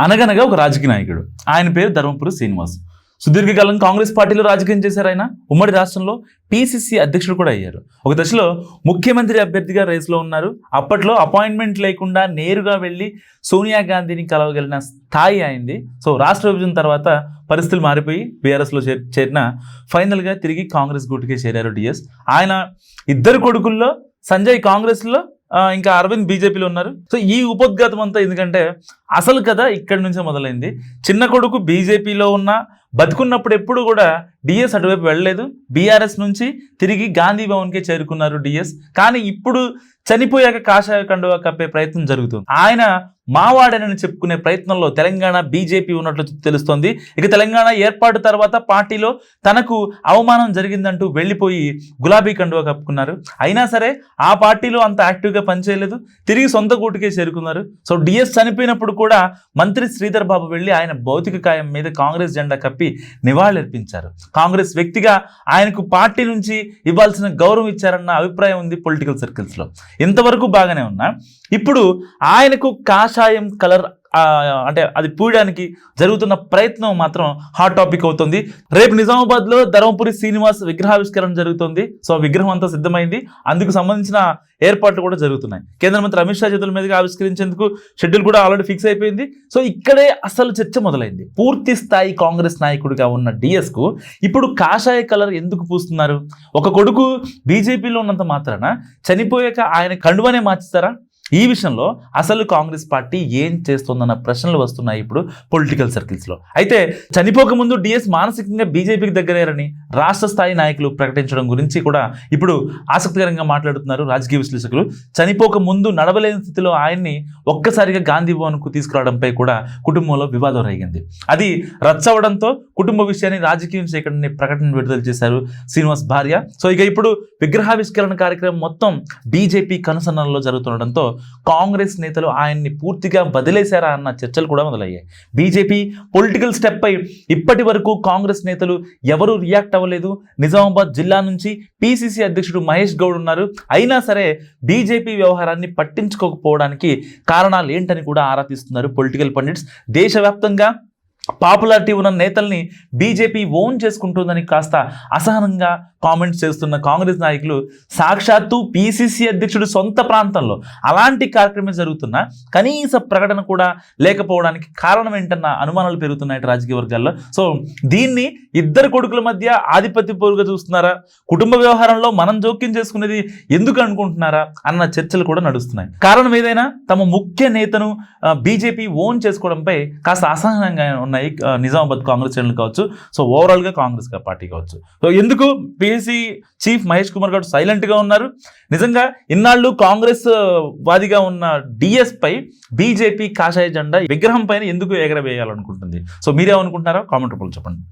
అనగనగా ఒక రాజకీయ నాయకుడు. ఆయన పేరు ధర్మపురి శ్రీనివాస్. సుదీర్ఘకాలం కాంగ్రెస్ పార్టీలో రాజకీయం చేశారు. ఆయన ఉమ్మడి రాష్ట్రంలో పిసిసి అధ్యక్షుడు కూడా అయ్యారు. ఒక దశలో ముఖ్యమంత్రి అభ్యర్థిగా రేసులో ఉన్నారు. అప్పట్లో అపాయింట్మెంట్ లేకుండా నేరుగా వెళ్ళి సోనియా గాంధీని కలవగలిగిన స్థాయి అయింది. సో రాష్ట్ర విభజన తర్వాత పరిస్థితులు మారిపోయి బీఆర్ఎస్లో చేరిన ఫైనల్గా తిరిగి కాంగ్రెస్ గూటికే చేరారు డిఎస్. ఆయన ఇద్దరు కొడుకుల్లో సంజయ్ కాంగ్రెస్లో, ఇంకా అరవింద్ బీజేపీలో ఉన్నారు. సో ఈ ఉపోద్ఘాతం అంతా ఎందుకంటే అసలు కథ ఇక్కడి నుంచే మొదలైంది. చిన్న కొడుకు బీజేపీలో ఉన్న బతుకున్నప్పుడు ఎప్పుడు కూడా డిఎస్ అటువైపు వెళ్ళలేదు. బీఆర్ఎస్ నుంచి తిరిగి గాంధీ భవన్కే చేరుకున్నారు డిఎస్. కానీ ఇప్పుడు చనిపోయాక కాషాయ కండువా కప్పే ప్రయత్నం జరుగుతుంది. ఆయన మావాడనని చెప్పుకునే ప్రయత్నంలో తెలంగాణ బీజేపీ ఉన్నట్లు తెలుస్తోంది. ఇక తెలంగాణ ఏర్పాటు తర్వాత పార్టీలో తనకు అవమానం జరిగిందంటూ వెళ్ళిపోయి గులాబీ కండువా కప్పుకున్నారు. అయినా సరే ఆ పార్టీలో అంత యాక్టివ్గా పనిచేయలేదు. తిరిగి సొంత గూటికే చేరుకున్నారు. సో డిఎస్ చనిపోయినప్పుడు కూడా మంత్రి శ్రీధర్ బాబు వెళ్ళి ఆయన భౌతిక కాయం మీద కాంగ్రెస్ జెండా కప్పి నివాళులర్పించారు. కాంగ్రెస్ వ్యక్తిగా ఆయనకు పార్టీ నుంచి ఇవ్వాల్సిన గౌరవం ఇచ్చారన్న అభిప్రాయం ఉంది పొలిటికల్ సర్కిల్స్లో. ఇంతవరకు బాగానే ఉన్నా ఇప్పుడు ఆయనకు కాషాయం కలర్ అంటే అది పూయడానికి జరుగుతున్న ప్రయత్నం మాత్రం హాట్ టాపిక్ అవుతుంది. రేపు నిజామాబాద్లో ధర్మపురి శ్రీనివాస్ విగ్రహావిష్కరణ జరుగుతుంది. సో విగ్రహం అంతా సిద్ధమైంది. అందుకు సంబంధించిన ఏర్పాట్లు కూడా జరుగుతున్నాయి. కేంద్ర మంత్రి అమిత్ షా చేతుల మీదుగా ఆవిష్కరించేందుకు షెడ్యూల్ కూడా ఆల్రెడీ ఫిక్స్ అయిపోయింది. సో ఇక్కడే అసలు చర్చ మొదలైంది. పూర్తి స్థాయి కాంగ్రెస్ నాయకుడిగా ఉన్న డిఎస్కు ఇప్పుడు కాషాయ కలర్ ఎందుకు పూస్తున్నారు? ఒక కొడుకు బీజేపీలో ఉన్నంత మాత్రాన చనిపోయాక ఆయన కండువానే మార్చుతారా? ఈ విషయంలో అసలు కాంగ్రెస్ పార్టీ ఏం చేస్తుందన్న ప్రశ్నలు వస్తున్నాయి ఇప్పుడు పొలిటికల్ సర్కిల్స్లో. అయితే చనిపోకముందు డిఎస్ మానసికంగా బీజేపీకి దగ్గరయ్యారని రాష్ట్ర స్థాయి నాయకులు ప్రకటించడం గురించి కూడా ఇప్పుడు ఆసక్తికరంగా మాట్లాడుతున్నారు రాజకీయ విశ్లేషకులు. చనిపోక ముందు నడవలేని స్థితిలో ఆయన్ని ఒక్కసారిగా గాంధీ భవన్కు తీసుకురావడంపై కూడా కుటుంబంలో వివాదం రేగింది. అది రచ్చవడంతో కుటుంబ విషయాన్ని రాజకీయం చేయకుండా ప్రకటన విడుదల చేశారు శ్రీనివాస్ భార్య. సో ఇక ఇప్పుడు విగ్రహావిష్కరణ కార్యక్రమం మొత్తం బీజేపీ కనుసన్నల్లో జరుగుతుండడంతో కాంగ్రెస్ నేతలు ఆయన్ని పూర్తిగా వదిలేశారా అన్న చర్చలు కూడా మొదలయ్యాయి. బీజేపీ పొలిటికల్ స్టెప్ పై ఇప్పటి వరకు కాంగ్రెస్ నేతలు ఎవరూ రియాక్ట్ అవ్వలేదు. నిజామాబాద్ జిల్లా నుంచి పిసిసి అధ్యక్షుడు మహేష్ గౌడ్ ఉన్నారు. అయినా సరే బీజేపీ వ్యవహారాన్ని పట్టించుకోకపోవడానికి కారణాలు ఏంటని కూడా ఆరా తీస్తున్నారు పొలిటికల్ పండిట్స్. దేశవ్యాప్తంగా పాపులారిటీ ఉన్న నేతల్ని బీజేపీ ఓన్ చేసుకుంటుందని కాస్త అసహనంగా కామెంట్స్ చేస్తున్న కాంగ్రెస్ నాయకులు సాక్షాత్తు పిసిసి అధ్యక్షుడు సొంత ప్రాంతంలో అలాంటి కార్యక్రమం జరుగుతున్నా కనీస ప్రకటన కూడా లేకపోవడానికి కారణం ఏంటన్న అనుమానాలు పెరుగుతున్నాయి రాజకీయ వర్గాల్లో. సో దీన్ని ఇద్దరు కొడుకుల మధ్య ఆధిపత్య పోరుగా చూస్తున్నారా, కుటుంబ వ్యవహారంలో మనం జోక్యం చేసుకునేది ఎందుకు అనుకుంటున్నారా అన్న చర్చలు కూడా నడుస్తున్నాయి. కారణం ఏదైనా తమ ముఖ్య నేతను బీజేపీ ఓన్ చేసుకోవడంపై కాస్త అసహనంగా ఉన్నాయి నిజామాబాద్ కాంగ్రెస్ శ్రేణులు కావచ్చు, సో ఓవరాల్గా కాంగ్రెస్ పార్టీ కావచ్చు. సో ఎందుకు పిఎస్సి చీఫ్ మహేష్ కుమార్ గౌడ్ సైలెంట్గా ఉన్నారు? నిజంగా ఇన్నాళ్ళు కాంగ్రెస్ వాదిగా ఉన్న డిఎస్ పై బీజేపీ కాషాయ జెండా విగ్రహం పైన ఎందుకు ఎగరవేయాలనుకుంటుంది? సో మీరేమనుకుంటున్నారో కామెంట్ రూపంలో చెప్పండి.